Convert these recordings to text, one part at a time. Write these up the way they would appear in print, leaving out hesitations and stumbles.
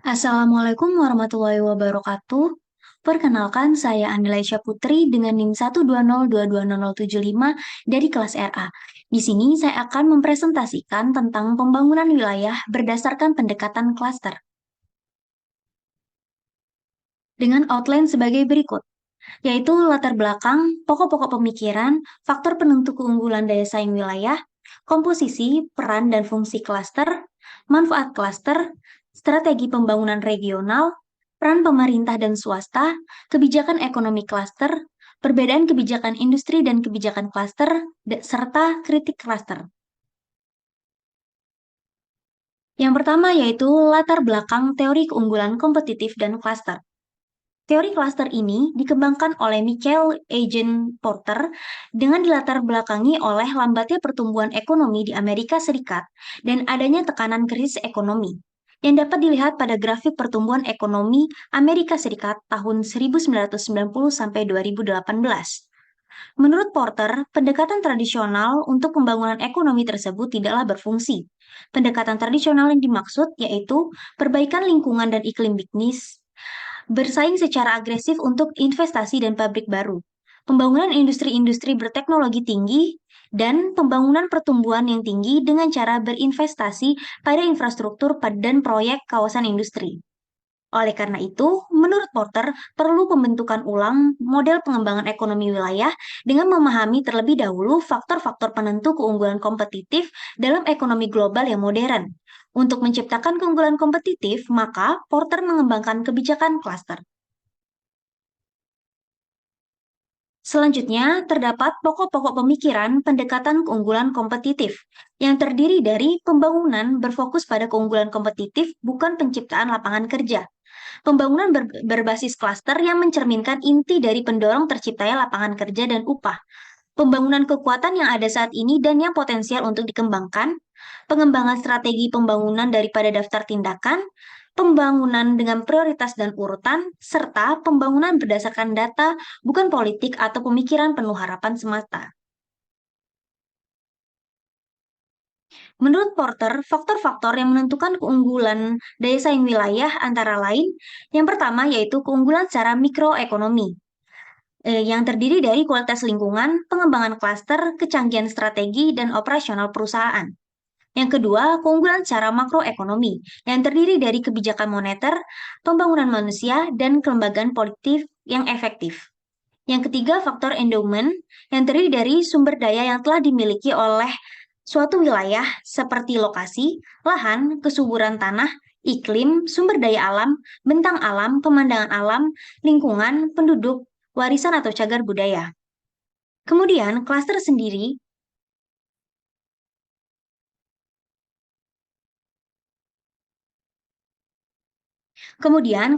Assalamualaikum warahmatullahi wabarakatuh. Perkenalkan, saya Anilaisyah Putri dengan NIM 120220075 dari kelas RA. Di sini saya akan mempresentasikan tentang pembangunan wilayah berdasarkan pendekatan klaster dengan outline sebagai berikut, yaitu latar belakang, pokok-pokok pemikiran, faktor penentu keunggulan daya saing wilayah, komposisi, peran dan fungsi klaster, manfaat klaster, strategi pembangunan regional, peran pemerintah dan swasta, kebijakan ekonomi klaster, perbedaan kebijakan industri dan kebijakan klaster, serta kritik klaster. Yang pertama yaitu latar belakang teori keunggulan kompetitif dan klaster. Teori klaster ini dikembangkan oleh Michael Egan Porter dengan dilatar belakangi oleh lambatnya pertumbuhan ekonomi di Amerika Serikat dan adanya tekanan krisis ekonomi yang dapat dilihat pada grafik pertumbuhan ekonomi Amerika Serikat tahun 1990 sampai 2018. Menurut Porter, pendekatan tradisional untuk pembangunan ekonomi tersebut tidaklah berfungsi. Pendekatan tradisional yang dimaksud yaitu perbaikan lingkungan dan iklim bisnis, bersaing secara agresif untuk investasi dan pabrik baru, pembangunan industri-industri berteknologi tinggi, dan pembangunan pertumbuhan yang tinggi dengan cara berinvestasi pada infrastruktur dan proyek kawasan industri. Oleh karena itu, menurut Porter, perlu pembentukan ulang model pengembangan ekonomi wilayah dengan memahami terlebih dahulu faktor-faktor penentu keunggulan kompetitif dalam ekonomi global yang modern. Untuk menciptakan keunggulan kompetitif, maka Porter mengembangkan kebijakan klaster. Selanjutnya, terdapat pokok-pokok pemikiran pendekatan keunggulan kompetitif yang terdiri dari pembangunan berfokus pada keunggulan kompetitif, bukan penciptaan lapangan kerja. Pembangunan berbasis klaster yang mencerminkan inti dari pendorong terciptanya lapangan kerja dan upah. Pembangunan kekuatan yang ada saat ini dan yang potensial untuk dikembangkan. Pengembangan strategi pembangunan daripada daftar tindakan. Pembangunan dengan prioritas dan urutan, serta pembangunan berdasarkan data, bukan politik atau pemikiran penuh harapan semata. Menurut Porter, faktor-faktor yang menentukan keunggulan daya saing wilayah antara lain, yang pertama yaitu keunggulan secara mikroekonomi, yang terdiri dari kualitas lingkungan, pengembangan klaster, kecanggihan strategi, dan operasional perusahaan. Yang kedua, keunggulan secara makroekonomi, yang terdiri dari kebijakan moneter, pembangunan manusia, dan kelembagaan politik yang efektif. Yang ketiga, faktor endowment, yang terdiri dari sumber daya yang telah dimiliki oleh suatu wilayah seperti lokasi, lahan, kesuburan tanah, iklim, sumber daya alam, bentang alam, pemandangan alam, lingkungan, penduduk, warisan atau cagar budaya. Kemudian, klaster sendiri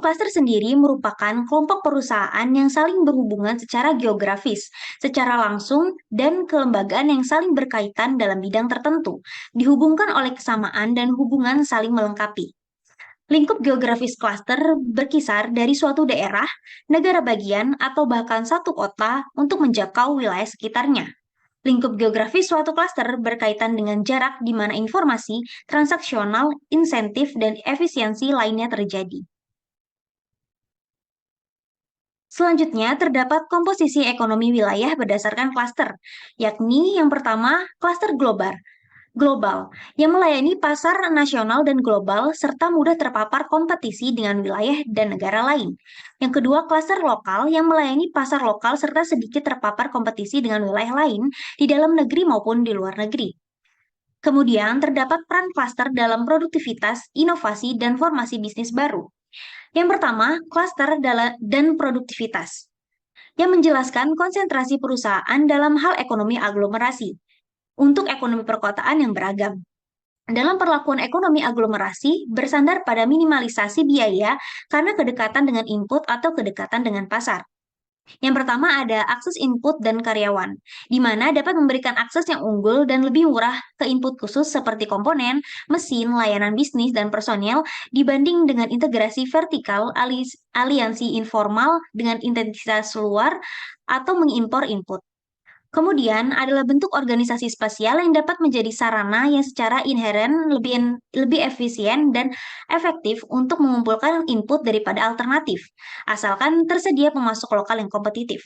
klaster sendiri merupakan kelompok perusahaan yang saling berhubungan secara geografis, secara langsung, dan kelembagaan yang saling berkaitan dalam bidang tertentu, dihubungkan oleh kesamaan dan hubungan saling melengkapi. Lingkup geografis klaster berkisar dari suatu daerah, negara bagian, atau bahkan satu kota untuk menjangkau wilayah sekitarnya. Lingkup geografis suatu klaster berkaitan dengan jarak di mana informasi, transaksional, insentif, dan efisiensi lainnya terjadi. Selanjutnya, terdapat komposisi ekonomi wilayah berdasarkan klaster, yakni yang pertama, klaster global yang melayani pasar nasional dan global serta mudah terpapar kompetisi dengan wilayah dan negara lain. Yang kedua, klaster lokal yang melayani pasar lokal serta sedikit terpapar kompetisi dengan wilayah lain di dalam negeri maupun di luar negeri. Kemudian, terdapat peran klaster dalam produktivitas, inovasi, dan formasi bisnis baru. Yang pertama, klaster dan produktivitas yang menjelaskan konsentrasi perusahaan dalam hal ekonomi aglomerasi untuk ekonomi perkotaan yang beragam. Dalam perlakuan ekonomi aglomerasi, bersandar pada minimalisasi biaya karena kedekatan dengan input atau kedekatan dengan pasar. Yang pertama ada akses input dan karyawan, di mana dapat memberikan akses yang unggul dan lebih murah ke input khusus seperti komponen, mesin, layanan bisnis, dan personel dibanding dengan integrasi vertikal aliansi informal dengan intensitas luar atau mengimpor input. Kemudian adalah bentuk organisasi spasial yang dapat menjadi sarana yang secara inheren lebih efisien dan efektif untuk mengumpulkan input daripada alternatif, asalkan tersedia pemasok lokal yang kompetitif.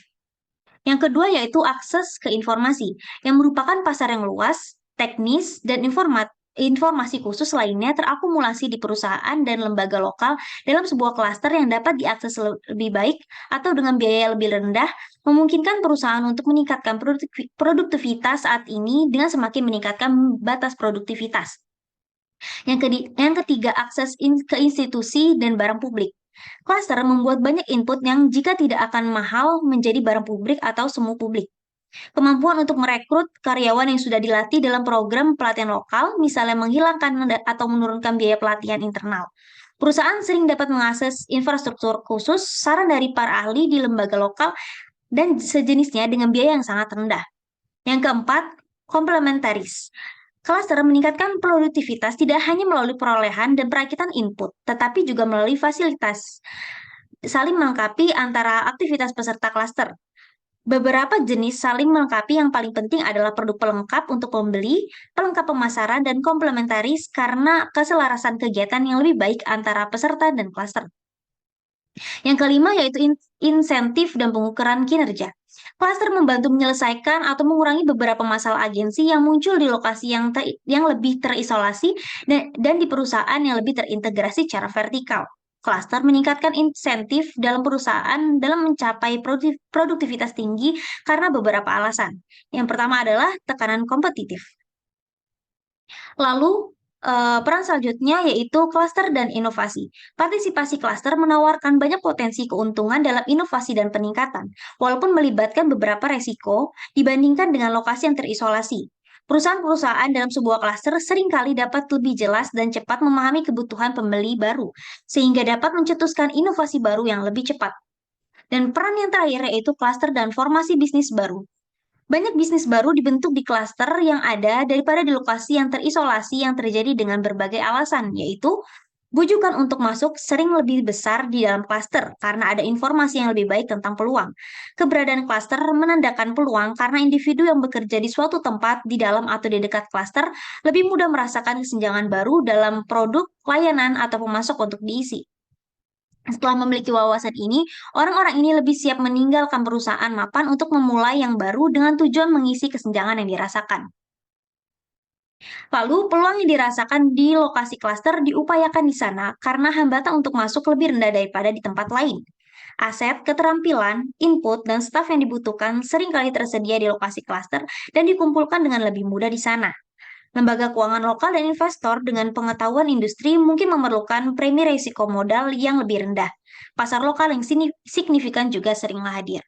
Yang kedua yaitu akses ke informasi, yang merupakan pasar yang luas, teknis, dan informasi khusus lainnya terakumulasi di perusahaan dan lembaga lokal dalam sebuah klaster yang dapat diakses lebih baik atau dengan biaya lebih rendah, memungkinkan perusahaan untuk meningkatkan produktivitas saat ini dengan semakin meningkatkan batas produktivitas. Yang ketiga, akses ke institusi dan barang publik. Klaster membuat banyak input yang jika tidak akan mahal menjadi barang publik atau semu publik. Kemampuan untuk merekrut karyawan yang sudah dilatih dalam program pelatihan lokal, misalnya menghilangkan atau menurunkan biaya pelatihan internal. Perusahaan sering dapat mengakses infrastruktur khusus, saran dari para ahli di lembaga lokal, dan sejenisnya dengan biaya yang sangat rendah. Yang keempat, komplementaris. Cluster meningkatkan produktivitas tidak hanya melalui perolehan dan perakitan input, tetapi juga melalui fasilitas saling melengkapi antara aktivitas peserta cluster. Beberapa jenis saling melengkapi yang paling penting adalah produk pelengkap untuk pembeli, pelengkap pemasaran, dan komplementaris karena keselarasan kegiatan yang lebih baik antara peserta dan klaster. Yang kelima yaitu insentif dan pengukuran kinerja. Klaster membantu menyelesaikan atau mengurangi beberapa masalah agensi yang muncul di lokasi yang lebih terisolasi dan di perusahaan yang lebih terintegrasi secara vertikal. Klaster meningkatkan insentif dalam perusahaan dalam mencapai produktivitas tinggi karena beberapa alasan. Yang pertama adalah tekanan kompetitif. Lalu, peran selanjutnya yaitu klaster dan inovasi. Partisipasi klaster menawarkan banyak potensi keuntungan dalam inovasi dan peningkatan, walaupun melibatkan beberapa resiko dibandingkan dengan lokasi yang terisolasi. Perusahaan-perusahaan dalam sebuah klaster seringkali dapat lebih jelas dan cepat memahami kebutuhan pembeli baru, sehingga dapat mencetuskan inovasi baru yang lebih cepat. Dan peran yang terakhir yaitu klaster dan formasi bisnis baru. Banyak bisnis baru dibentuk di klaster yang ada daripada di lokasi yang terisolasi yang terjadi dengan berbagai alasan, yaitu bujukan untuk masuk sering lebih besar di dalam klaster karena ada informasi yang lebih baik tentang peluang. Keberadaan klaster menandakan peluang karena individu yang bekerja di suatu tempat di dalam atau di dekat klaster lebih mudah merasakan kesenjangan baru dalam produk, layanan, atau pemasok untuk diisi. Setelah memiliki wawasan ini, orang-orang ini lebih siap meninggalkan perusahaan mapan untuk memulai yang baru dengan tujuan mengisi kesenjangan yang dirasakan. Lalu, peluang yang dirasakan di lokasi klaster diupayakan di sana karena hambatan untuk masuk lebih rendah daripada di tempat lain. Aset, keterampilan, input, dan staf yang dibutuhkan seringkali tersedia di lokasi klaster dan dikumpulkan dengan lebih mudah di sana. Lembaga keuangan lokal dan investor dengan pengetahuan industri mungkin memerlukan premi risiko modal yang lebih rendah. Pasar lokal yang signifikan juga seringlah hadir.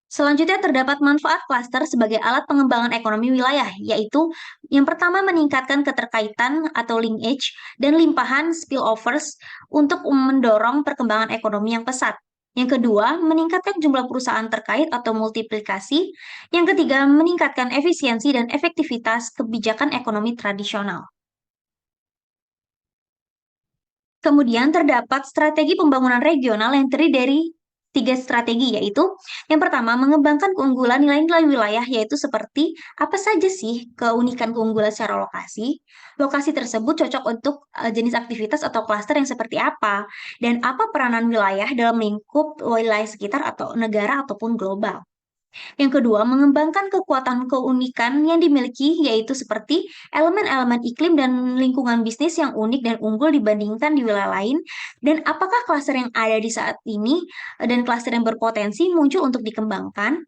Selanjutnya terdapat manfaat klaster sebagai alat pengembangan ekonomi wilayah, yaitu yang pertama meningkatkan keterkaitan atau linkage dan limpahan spillovers untuk mendorong perkembangan ekonomi yang pesat. Yang kedua, meningkatkan jumlah perusahaan terkait atau multiplikasi. Yang ketiga, meningkatkan efisiensi dan efektivitas kebijakan ekonomi tradisional. Kemudian terdapat strategi pembangunan regional yang terdiri dari tiga strategi, yaitu yang pertama, mengembangkan keunggulan nilai-nilai wilayah, yaitu seperti apa saja sih keunikan keunggulan secara lokasi. Lokasi tersebut cocok untuk jenis aktivitas atau klaster yang seperti apa, dan apa peranan wilayah dalam lingkup wilayah sekitar atau negara ataupun global. Yang kedua, mengembangkan kekuatan keunikan yang dimiliki, yaitu seperti elemen-elemen iklim dan lingkungan bisnis yang unik dan unggul dibandingkan di wilayah lain, dan apakah klaster yang ada di saat ini dan klaster yang berpotensi muncul untuk dikembangkan.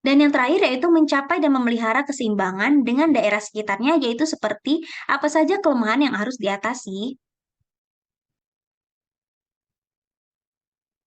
Dan yang terakhir yaitu mencapai dan memelihara keseimbangan dengan daerah sekitarnya, yaitu seperti apa saja kelemahan yang harus diatasi.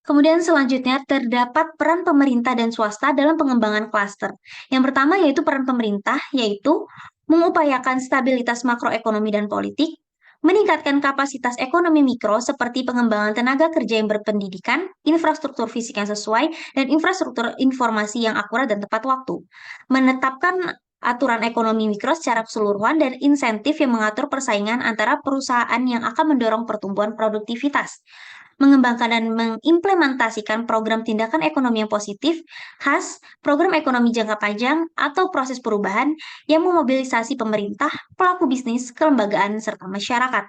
Kemudian selanjutnya terdapat peran pemerintah dan swasta dalam pengembangan klaster. Yang pertama yaitu peran pemerintah, yaitu mengupayakan stabilitas makroekonomi dan politik, meningkatkan kapasitas ekonomi mikro seperti pengembangan tenaga kerja yang berpendidikan, infrastruktur fisik yang sesuai, dan infrastruktur informasi yang akurat dan tepat waktu. Menetapkan aturan ekonomi mikro secara keseluruhan dan insentif yang mengatur persaingan antara perusahaan yang akan mendorong pertumbuhan produktivitas. mengembangkan dan mengimplementasikan program tindakan ekonomi yang positif, khas, program ekonomi jangka panjang, atau proses perubahan yang memobilisasi pemerintah, pelaku bisnis, kelembagaan, serta masyarakat,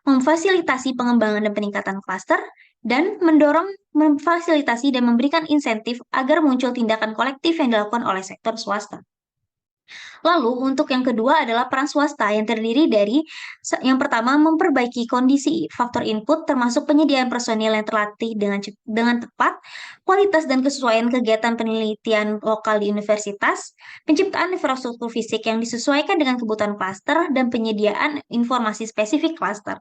memfasilitasi pengembangan dan peningkatan klaster, dan mendorong, memfasilitasi dan memberikan insentif agar muncul tindakan kolektif yang dilakukan oleh sektor swasta. Lalu, untuk yang kedua adalah peran swasta yang terdiri dari yang pertama memperbaiki kondisi faktor input termasuk penyediaan personil yang terlatih dengan tepat, kualitas dan kesesuaian kegiatan penelitian lokal di universitas, penciptaan infrastruktur fisik yang disesuaikan dengan kebutuhan klaster, dan penyediaan informasi spesifik klaster.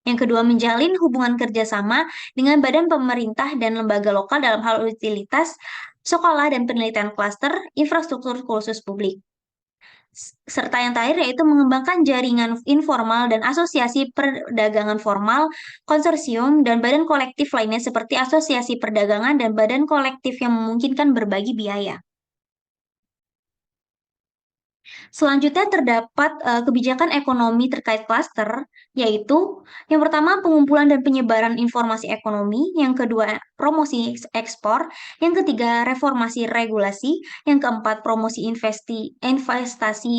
Yang kedua, menjalin hubungan kerjasama dengan badan pemerintah dan lembaga lokal dalam hal utilitas, sekolah dan penelitian klaster, infrastruktur khusus publik. Serta yang terakhir yaitu mengembangkan jaringan informal dan asosiasi perdagangan formal, konsorsium, dan badan kolektif lainnya seperti asosiasi perdagangan dan badan kolektif yang memungkinkan berbagi biaya. Selanjutnya terdapat kebijakan ekonomi terkait klaster, yaitu yang pertama pengumpulan dan penyebaran informasi ekonomi, yang kedua promosi ekspor, yang ketiga reformasi regulasi, yang keempat promosi investasi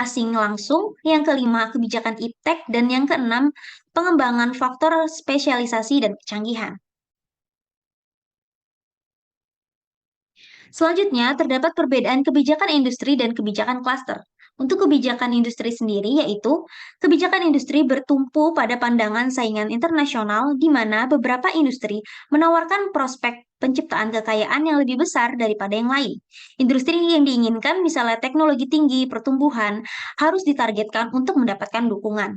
asing langsung, yang kelima kebijakan iptek, dan yang keenam pengembangan faktor spesialisasi dan kecanggihan. Selanjutnya, terdapat perbedaan kebijakan industri dan kebijakan klaster. Untuk kebijakan industri sendiri, yaitu kebijakan industri bertumpu pada pandangan saingan internasional, di mana beberapa industri menawarkan prospek penciptaan kekayaan yang lebih besar daripada yang lain. Industri yang diinginkan, misalnya teknologi tinggi, pertumbuhan, harus ditargetkan untuk mendapatkan dukungan.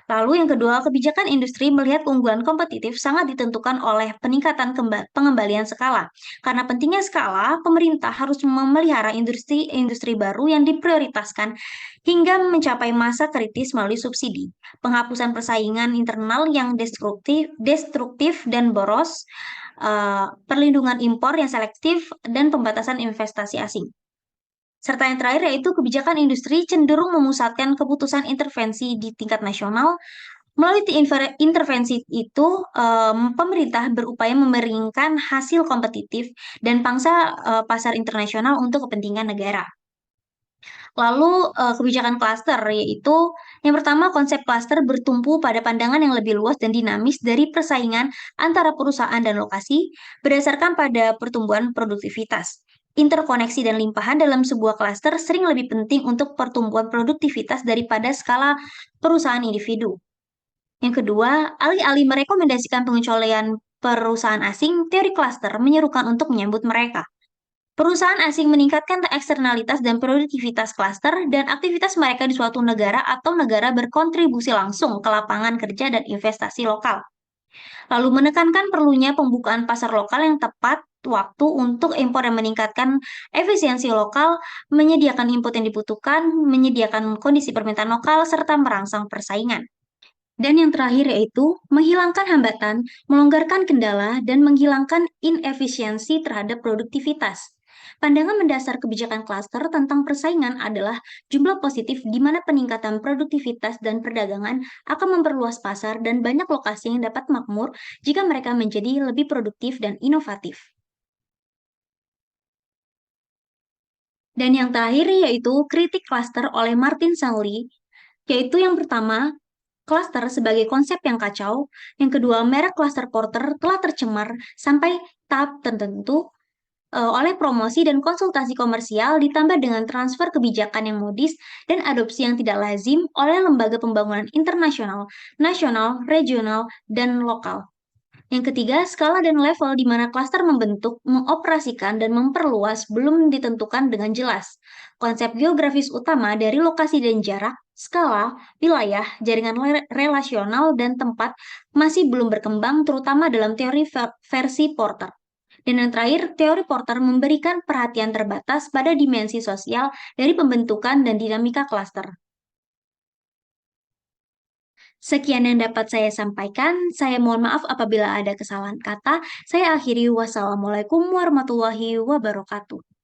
Lalu yang kedua, kebijakan industri melihat keunggulan kompetitif sangat ditentukan oleh peningkatan pengembalian skala. Karena pentingnya skala, pemerintah harus memelihara industri-industri baru yang diprioritaskan hingga mencapai masa kritis melalui subsidi, penghapusan persaingan internal yang destruktif dan boros, perlindungan impor yang selektif, dan pembatasan investasi asing. Serta yang terakhir yaitu kebijakan industri cenderung memusatkan keputusan intervensi di tingkat nasional. Melalui intervensi itu, pemerintah berupaya memeringkan hasil kompetitif dan pangsa pasar internasional untuk kepentingan negara. Lalu kebijakan klaster yaitu yang pertama konsep klaster bertumpu pada pandangan yang lebih luas dan dinamis dari persaingan antara perusahaan dan lokasi berdasarkan pada pertumbuhan produktivitas. Interkoneksi dan limpahan dalam sebuah klaster sering lebih penting untuk pertumbuhan produktivitas daripada skala perusahaan individu. Yang kedua, alih-alih merekomendasikan pengecualian perusahaan asing, teori klaster menyerukan untuk menyambut mereka. Perusahaan asing meningkatkan eksternalitas dan produktivitas klaster dan aktivitas mereka di suatu negara atau negara berkontribusi langsung ke lapangan kerja dan investasi lokal. Lalu menekankan perlunya pembukaan pasar lokal yang tepat waktu untuk impor yang meningkatkan efisiensi lokal, menyediakan input yang dibutuhkan, menyediakan kondisi permintaan lokal, serta merangsang persaingan. Dan yang terakhir yaitu menghilangkan hambatan, melonggarkan kendala, dan menghilangkan inefisiensi terhadap produktivitas. Pandangan mendasar kebijakan klaster tentang persaingan adalah jumlah positif di mana peningkatan produktivitas dan perdagangan akan memperluas pasar dan banyak lokasi yang dapat makmur jika mereka menjadi lebih produktif dan inovatif. Dan yang terakhir yaitu kritik klaster oleh Martin Stanley, yaitu yang pertama, klaster sebagai konsep yang kacau. Yang kedua, merek klaster Porter telah tercemar sampai tahap tertentu oleh promosi dan konsultasi komersial ditambah dengan transfer kebijakan yang modis dan adopsi yang tidak lazim oleh lembaga pembangunan internasional, nasional, regional, dan lokal. Yang ketiga, skala dan level di mana klaster membentuk, mengoperasikan, dan memperluas belum ditentukan dengan jelas. Konsep geografis utama dari lokasi dan jarak, skala, wilayah, jaringan relasional, dan tempat masih belum berkembang terutama dalam teori versi Porter. Dan yang terakhir, teori Porter memberikan perhatian terbatas pada dimensi sosial dari pembentukan dan dinamika klaster. Sekian yang dapat saya sampaikan. Saya mohon maaf apabila ada kesalahan kata. Saya akhiri. Wassalamualaikum warahmatullahi wabarakatuh.